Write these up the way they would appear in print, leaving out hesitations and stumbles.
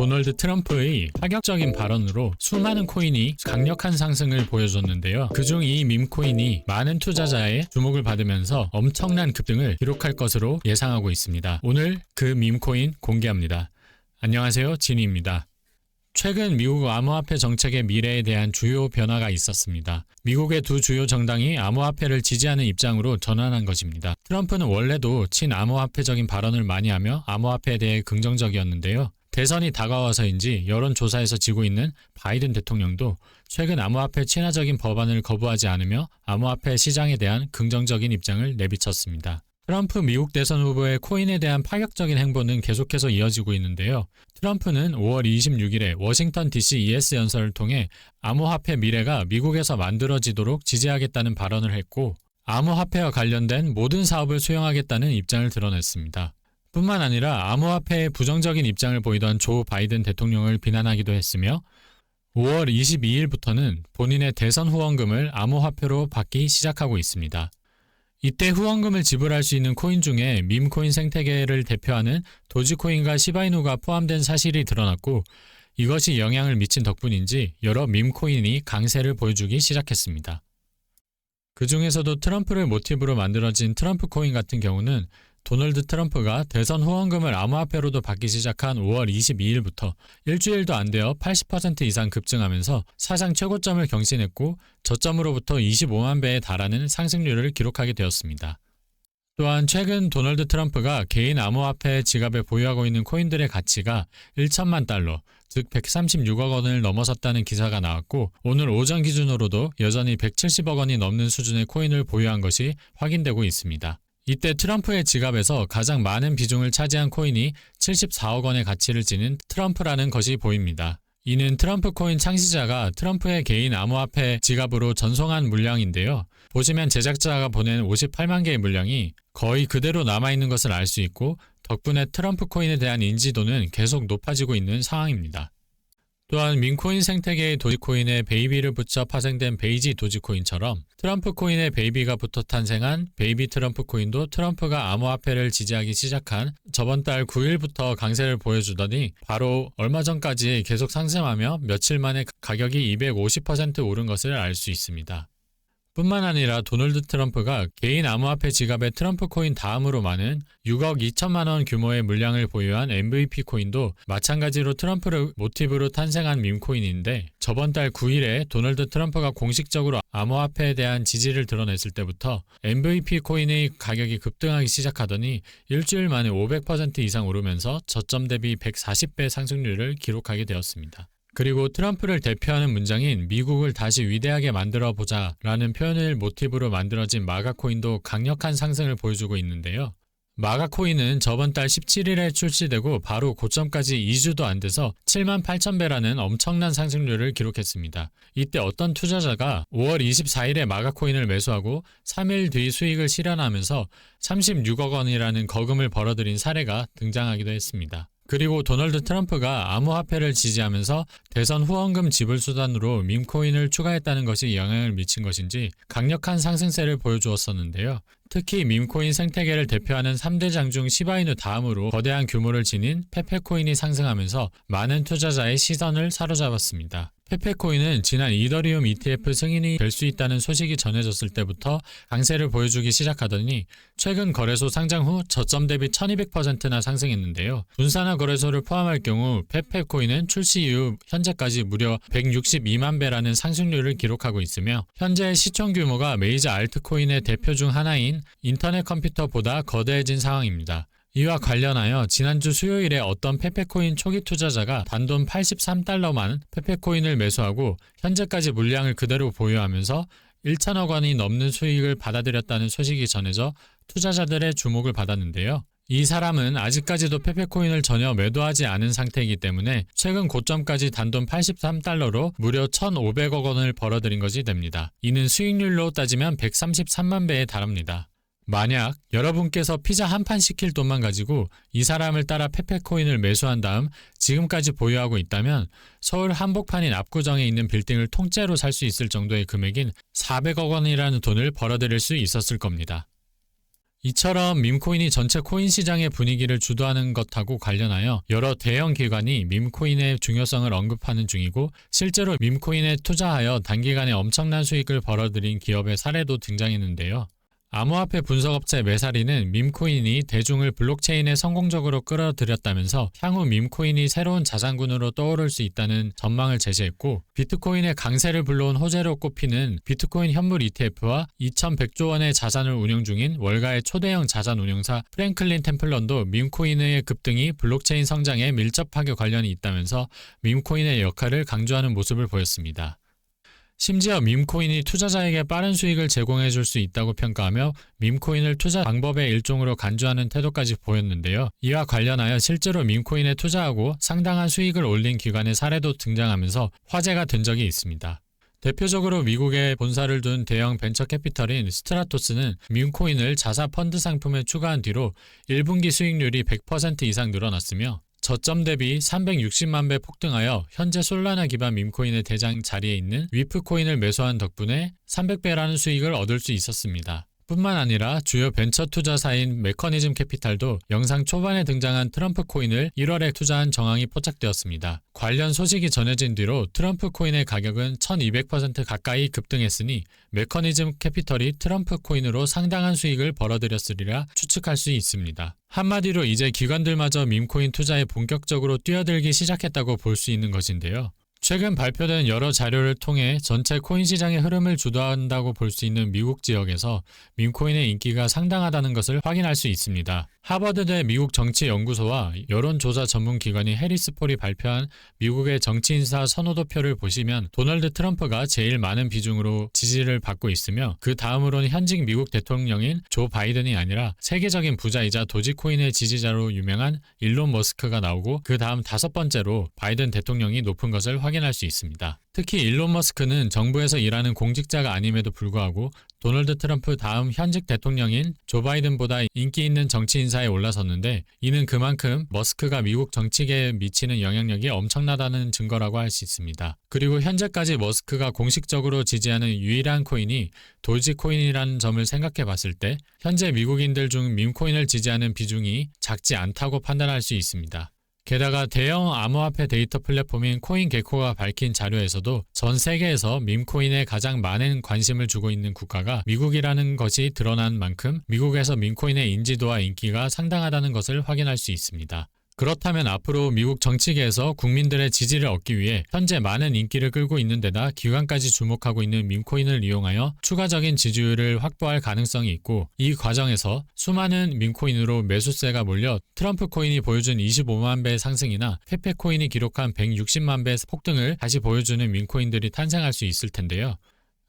도널드 트럼프의 파격적인 발언으로 수많은 코인이 강력한 상승을 보여줬는데요. 그중 이 밈코인이 많은 투자자의 주목을 받으면서 엄청난 급등을 기록할 것으로 예상하고 있습니다. 오늘 그 밈코인 공개합니다. 안녕하세요, 진이입니다. 최근 미국 암호화폐 정책의 미래에 대한 주요 변화가 있었습니다. 미국의 두 주요 정당이 암호화폐를 지지하는 입장으로 전환한 것입니다. 트럼프는 원래도 친암호화폐적인 발언을 많이 하며 암호화폐에 대해 긍정적이었는데요. 대선이 다가와서인지 여론조사에서 지고 있는 바이든 대통령도 최근 암호화폐 친화적인 법안을 거부하지 않으며 암호화폐 시장에 대한 긍정적인 입장을 내비쳤습니다. 트럼프 미국 대선 후보의 코인에 대한 파격적인 행보는 계속해서 이어지고 있는데요. 트럼프는 5월 26일에 워싱턴 DC ES 연설을 통해 암호화폐 미래가 미국에서 만들어지도록 지지하겠다는 발언을 했고, 암호화폐와 관련된 모든 사업을 수용하겠다는 입장을 드러냈습니다. 뿐만 아니라 암호화폐에 부정적인 입장을 보이던 조 바이든 대통령을 비난하기도 했으며 5월 22일부터는 본인의 대선 후원금을 암호화폐로 받기 시작하고 있습니다. 이때 후원금을 지불할 수 있는 코인 중에 밈코인 생태계를 대표하는 도지코인과 시바이누가 포함된 사실이 드러났고, 이것이 영향을 미친 덕분인지 여러 밈코인이 강세를 보여주기 시작했습니다. 그 중에서도 트럼프를 모티브로 만들어진 트럼프 코인 같은 경우는 도널드 트럼프가 대선 후원금을 암호화폐로도 받기 시작한 5월 22일부터 일주일도 안 되어 80% 이상 급증하면서 사상 최고점을 경신했고, 저점으로부터 25만 배에 달하는 상승률을 기록하게 되었습니다. 또한 최근 도널드 트럼프가 개인 암호화폐 지갑에 보유하고 있는 코인들의 가치가 1천만 달러, 즉 136억 원을 넘어섰다는 기사가 나왔고, 오늘 오전 기준으로도 여전히 170억 원이 넘는 수준의 코인을 보유한 것이 확인되고 있습니다. 이때 트럼프의 지갑에서 가장 많은 비중을 차지한 코인이 74억 원의 가치를 지닌 트럼프라는 것이 보입니다. 이는 트럼프 코인 창시자가 트럼프의 개인 암호화폐 지갑으로 전송한 물량인데요. 보시면 제작자가 보낸 58만 개의 물량이 거의 그대로 남아있는 것을 알 수 있고, 덕분에 트럼프 코인에 대한 인지도는 계속 높아지고 있는 상황입니다. 또한 밈코인 생태계의 도지코인에 베이비를 붙여 파생된 베이지 도지코인처럼 트럼프 코인에 베이비가 붙어 탄생한 베이비 트럼프 코인도 트럼프가 암호화폐를 지지하기 시작한 저번 달 9일부터 강세를 보여주더니 바로 얼마 전까지 계속 상승하며 며칠 만에 가격이 250% 오른 것을 알 수 있습니다. 뿐만 아니라 도널드 트럼프가 개인 암호화폐 지갑에 트럼프 코인 다음으로 많은 6억 2천만 원 규모의 물량을 보유한 MVP 코인도 마찬가지로 트럼프를 모티브로 탄생한 밈코인인데, 저번 달 9일에 도널드 트럼프가 공식적으로 암호화폐에 대한 지지를 드러냈을 때부터 MVP 코인의 가격이 급등하기 시작하더니 일주일 만에 500% 이상 오르면서 저점 대비 140배 상승률을 기록하게 되었습니다. 그리고 트럼프를 대표하는 문장인 미국을 다시 위대하게 만들어 보자 라는 표현을 모티브로 만들어진 마가코인도 강력한 상승을 보여주고 있는데요. 마가코인은 저번 달 17일에 출시되고 바로 고점까지 2주도 안 돼서 7만 8천 배라는 엄청난 상승률을 기록했습니다. 이때 어떤 투자자가 5월 24일에 마가코인을 매수하고 3일 뒤 수익을 실현하면서 36억 원이라는 거금을 벌어들인 사례가 등장하기도 했습니다. 그리고 도널드 트럼프가 암호화폐를 지지하면서 대선 후원금 지불 수단으로 밈코인을 추가했다는 것이 영향을 미친 것인지 강력한 상승세를 보여주었었는데요. 특히 밈코인 생태계를 대표하는 3대장 중 시바이누 다음으로 거대한 규모를 지닌 페페코인이 상승하면서 많은 투자자의 시선을 사로잡았습니다. 페페코인은 지난 이더리움 ETF 승인이 될 수 있다는 소식이 전해졌을 때부터 강세를 보여주기 시작하더니 최근 거래소 상장 후 저점 대비 1200%나 상승했는데요. 분산화 거래소를 포함할 경우 페페코인은 출시 이후 현재까지 무려 162만 배라는 상승률을 기록하고 있으며, 현재 시총 규모가 메이저 알트코인의 대표 중 하나인 인터넷 컴퓨터보다 거대해진 상황입니다. 이와 관련하여 지난주 수요일에 어떤 페페코인 초기 투자자가 단돈 83달러만 페페코인을 매수하고 현재까지 물량을 그대로 보유하면서 1천억 원이 넘는 수익을 받아들였다는 소식이 전해져 투자자들의 주목을 받았는데요. 이 사람은 아직까지도 페페코인을 전혀 매도하지 않은 상태이기 때문에 최근 고점까지 단돈 83달러로 무려 1,500억 원을 벌어들인 것이 됩니다. 이는 수익률로 따지면 133만 배에 달합니다. 만약 여러분께서 피자 한 판 시킬 돈만 가지고 이 사람을 따라 페페코인을 매수한 다음 지금까지 보유하고 있다면 서울 한복판인 압구정에 있는 빌딩을 통째로 살 수 있을 정도의 금액인 400억 원이라는 돈을 벌어들일 수 있었을 겁니다. 이처럼 밈코인이 전체 코인 시장의 분위기를 주도하는 것하고 관련하여 여러 대형 기관이 밈코인의 중요성을 언급하는 중이고, 실제로 밈코인에 투자하여 단기간에 엄청난 수익을 벌어들인 기업의 사례도 등장했는데요. 암호화폐 분석업체 메사리는 밈코인이 대중을 블록체인에 성공적으로 끌어들였다면서 향후 밈코인이 새로운 자산군으로 떠오를 수 있다는 전망을 제시했고, 비트코인의 강세를 불러온 호재로 꼽히는 비트코인 현물 ETF와 2,100조 원의 자산을 운영 중인 월가의 초대형 자산 운용사 프랭클린 템플런도 밈코인의 급등이 블록체인 성장에 밀접하게 관련이 있다면서 밈코인의 역할을 강조하는 모습을 보였습니다. 심지어 밈코인이 투자자에게 빠른 수익을 제공해 줄 수 있다고 평가하며 밈코인을 투자 방법의 일종으로 간주하는 태도까지 보였는데요. 이와 관련하여 실제로 밈코인에 투자하고 상당한 수익을 올린 기관의 사례도 등장하면서 화제가 된 적이 있습니다. 대표적으로 미국에 본사를 둔 대형 벤처 캐피털인 스트라토스는 밈코인을 자사 펀드 상품에 추가한 뒤로 1분기 수익률이 100% 이상 늘어났으며 저점 대비 360만 배 폭등하여 현재 솔라나 기반 밈코인의 대장 자리에 있는 위프코인을 매수한 덕분에 300배라는 수익을 얻을 수 있었습니다. 뿐만 아니라 주요 벤처 투자사인 메커니즘 캐피탈도 영상 초반에 등장한 트럼프 코인을 1월에 투자한 정황이 포착되었습니다. 관련 소식이 전해진 뒤로 트럼프 코인의 가격은 1200% 가까이 급등했으니 메커니즘 캐피털이 트럼프 코인으로 상당한 수익을 벌어들였으리라 추측할 수 있습니다. 한마디로 이제 기관들마저 밈코인 투자에 본격적으로 뛰어들기 시작했다고 볼 수 있는 것인데요. 최근 발표된 여러 자료를 통해 전체 코인 시장의 흐름을 주도한다고 볼 수 있는 미국 지역에서 밈코인의 인기가 상당하다는 것을 확인할 수 있습니다. 하버드대 미국 정치연구소와 여론조사 전문기관인 해리스폴이 발표한 미국의 정치인사 선호도표를 보시면 도널드 트럼프가 제일 많은 비중으로 지지를 받고 있으며, 그 다음으로는 현직 미국 대통령인 조 바이든이 아니라 세계적인 부자이자 도지코인의 지지자로 유명한 일론 머스크가 나오고, 그 다음 5번째로 바이든 대통령이 높은 것을 확인할 수 있습니다. 특히 일론 머스크는 정부에서 일하는 공직자가 아님에도 불구하고 도널드 트럼프 다음 현직 대통령인 조 바이든보다 인기 있는 정치 인사에 올라섰는데, 이는 그만큼 머스크가 미국 정치계에 미치는 영향력이 엄청나다는 증거라고 할 수 있습니다. 그리고 현재까지 머스크가 공식적으로 지지하는 유일한 코인이 도지코인이라는 점을 생각해 봤을 때 현재 미국인들 중 밈코인을 지지하는 비중이 작지 않다고 판단할 수 있습니다. 게다가 대형 암호화폐 데이터 플랫폼인 코인게코가 밝힌 자료에서도 전 세계에서 밈코인에 가장 많은 관심을 주고 있는 국가가 미국이라는 것이 드러난 만큼 미국에서 밈코인의 인지도와 인기가 상당하다는 것을 확인할 수 있습니다. 그렇다면 앞으로 미국 정치계에서 국민들의 지지를 얻기 위해 현재 많은 인기를 끌고 있는 데다 기관까지 주목하고 있는 밈코인을 이용하여 추가적인 지지율을 확보할 가능성이 있고, 이 과정에서 수많은 밈코인으로 매수세가 몰려 트럼프 코인이 보여준 25만 배 상승이나 페페 코인이 기록한 160만 배 폭등을 다시 보여주는 밈코인들이 탄생할 수 있을 텐데요.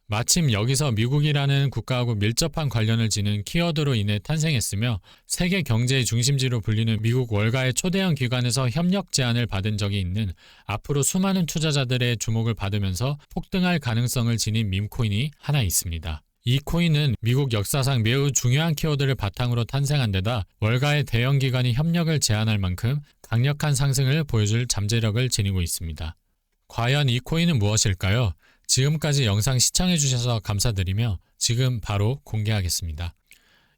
마침 여기서 미국이라는 국가하고 밀접한 관련을 지닌 키워드로 인해 탄생했으며, 세계 경제의 중심지로 불리는 미국 월가의 초대형 기관에서 협력 제안을 받은 적이 있는, 앞으로 수많은 투자자들의 주목을 받으면서 폭등할 가능성을 지닌 밈코인이 하나 있습니다. 이 코인은 미국 역사상 매우 중요한 키워드를 바탕으로 탄생한 데다 월가의 대형 기관이 협력을 제안할 만큼 강력한 상승을 보여줄 잠재력을 지니고 있습니다. 과연 이 코인은 무엇일까요? 지금까지 영상 시청해주셔서 감사드리며 지금 바로 공개하겠습니다.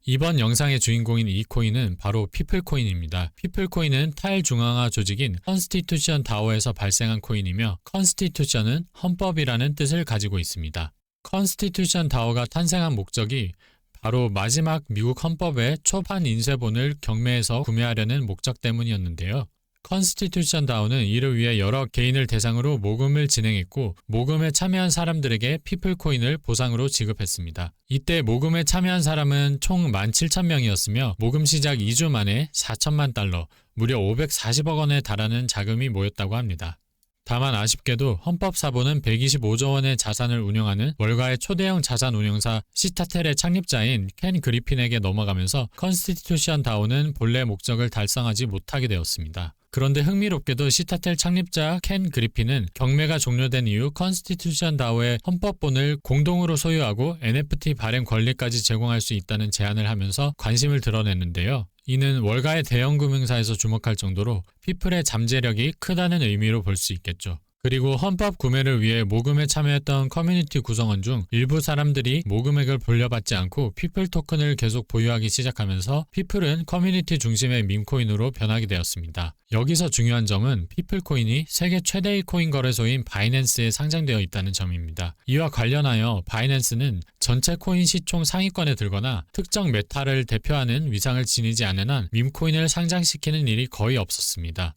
이번 영상의 주인공인 이 코인은 바로 피플코인입니다. 피플코인은 탈중앙화 조직인 컨스티튜션 다오에서 발생한 코인이며, 컨스티튜션은 헌법이라는 뜻을 가지고 있습니다. 컨스티튜션 다오가 탄생한 목적이 바로 마지막 미국 헌법의 초판 인쇄본을 경매에서 구매하려는 목적 때문이었는데요. 컨스티튜션 다오는 이를 위해 여러 개인을 대상으로 모금을 진행했고, 모금에 참여한 사람들에게 피플코인을 보상으로 지급했습니다. 이때 모금에 참여한 사람은 총 17,000명이었으며 모금 시작 2주 만에 4천만 달러, 무려 540억 원에 달하는 자금이 모였다고 합니다. 다만 아쉽게도 헌법사본은 125조 원의 자산을 운영하는 월가의 초대형 자산 운용사 시타텔의 창립자인 켄 그리핀에게 넘어가면서 컨스티튜션 다오는 본래 목적을 달성하지 못하게 되었습니다. 그런데 흥미롭게도 시타텔 창립자 켄 그리핀은 경매가 종료된 이후 컨스티튜션 다오의 헌법본을 공동으로 소유하고 NFT 발행 권리까지 제공할 수 있다는 제안을 하면서 관심을 드러냈는데요. 이는 월가의 대형 금융사에서 주목할 정도로 피플의 잠재력이 크다는 의미로 볼 수 있겠죠. 그리고 헌법 구매를 위해 모금에 참여했던 커뮤니티 구성원 중 일부 사람들이 모금액을 돌려받지 않고 피플 토큰을 계속 보유하기 시작하면서 피플은 커뮤니티 중심의 밈코인으로 변하게 되었습니다. 여기서 중요한 점은 피플 코인이 세계 최대의 코인 거래소인 바이낸스에 상장되어 있다는 점입니다. 이와 관련하여 바이낸스는 전체 코인 시총 상위권에 들거나 특정 메타를 대표하는 위상을 지니지 않는 한 밈코인을 상장시키는 일이 거의 없었습니다.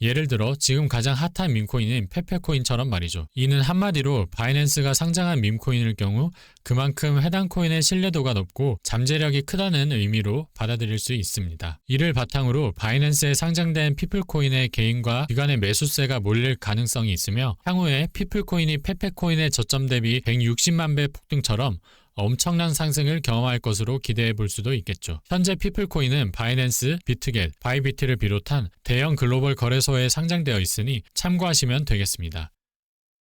예를 들어 지금 가장 핫한 밈코인인 페페코인처럼 말이죠. 이는 한마디로 바이낸스가 상장한 밈코인일 경우 그만큼 해당 코인의 신뢰도가 높고 잠재력이 크다는 의미로 받아들일 수 있습니다. 이를 바탕으로 바이낸스에 상장된 피플코인의 개인과 기관의 매수세가 몰릴 가능성이 있으며 향후에 피플코인이 페페코인의 저점 대비 160만 배 폭등처럼 엄청난 상승을 경험할 것으로 기대해 볼 수도 있겠죠. 현재 피플코인은 바이낸스, 비트겟, 바이비트를 비롯한 대형 글로벌 거래소에 상장되어 있으니 참고하시면 되겠습니다.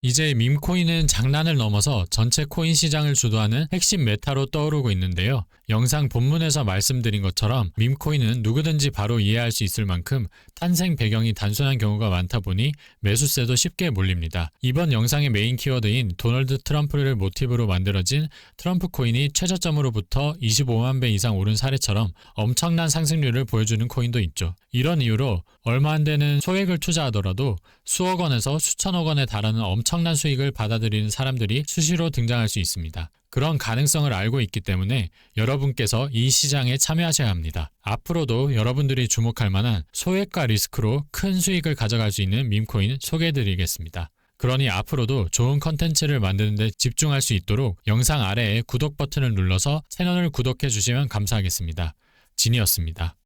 이제 밈코인은 장난을 넘어서 전체 코인 시장을 주도하는 핵심 메타로 떠오르고 있는데요. 영상 본문에서 말씀드린 것처럼 밈코인은 누구든지 바로 이해할 수 있을 만큼 탄생 배경이 단순한 경우가 많다 보니 매수세도 쉽게 몰립니다. 이번 영상의 메인 키워드인 도널드 트럼프를 모티브로 만들어진 트럼프 코인이 최저점으로부터 25만 배 이상 오른 사례처럼 엄청난 상승률을 보여주는 코인도 있죠. 이런 이유로 얼마 안 되는 소액을 투자하더라도 수억 원에서 수천억 원에 달하는 엄청난 수익을 받아들이는 사람들이 수시로 등장할 수 있습니다. 그런 가능성을 알고 있기 때문에 여러분께서 이 시장에 참여하셔야 합니다. 앞으로도 여러분들이 주목할 만한 소액과 리스크로 큰 수익을 가져갈 수 있는 밈코인 소개해드리겠습니다. 그러니 앞으로도 좋은 컨텐츠를 만드는 데 집중할 수 있도록 영상 아래에 구독 버튼을 눌러서 채널을 구독해 주시면 감사하겠습니다. 진이었습니다.